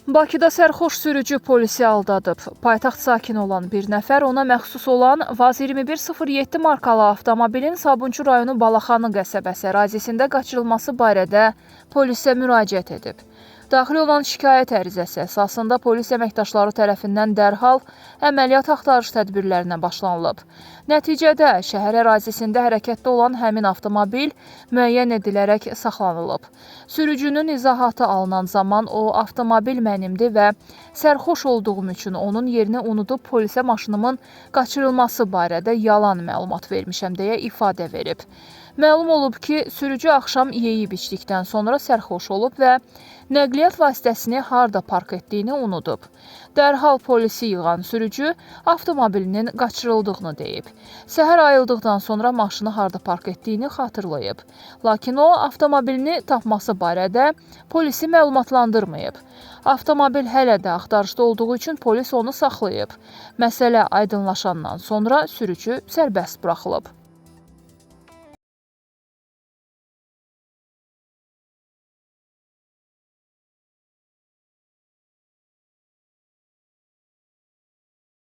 Bakıda sərxoş sürücü polisi aldadıb. Paytaxt sakini olan bir nəfər ona məxsus olan VAZ 2107 markalı avtomobilin Sabunçu rayonu Balaxanı qəsəbəsi ərazisində qaçırılması barədə polisə müraciət edib. Daxil olan şikayət ərizəsi əsasında polis əməkdaşları tərəfindən dərhal əməliyyat axtarış tədbirlərinə başlanılıb. Nəticədə şəhər ərazisində hərəkətdə olan həmin avtomobil müəyyən edilərək saxlanılıb. Sürücünün izahatı alınan zaman o avtomobil mənimdir və sərxoş olduğum üçün onun yerini unudub polisə maşınımın qaçırılması barədə yalan məlumat vermişəm deyə ifadə verib. Məlum olub ki, sürücü axşam yeyib içdikdən sonra sərxoş olub və nəqliyyat vasitəsini harda park etdiyini unudub. Dərhal polisi yığan sürücü avtomobilinin qaçırıldığını deyib. Səhər ayıldıqdan sonra maşını harda park etdiyini xatırlayıb. Lakin o, avtomobilini tapması barədə polisi məlumatlandırmayıb. Avtomobil hələ də axtarışda olduğu üçün polis onu saxlayıb. Məsələ aydınlaşandan sonra sürücü sərbəst buraxılıb.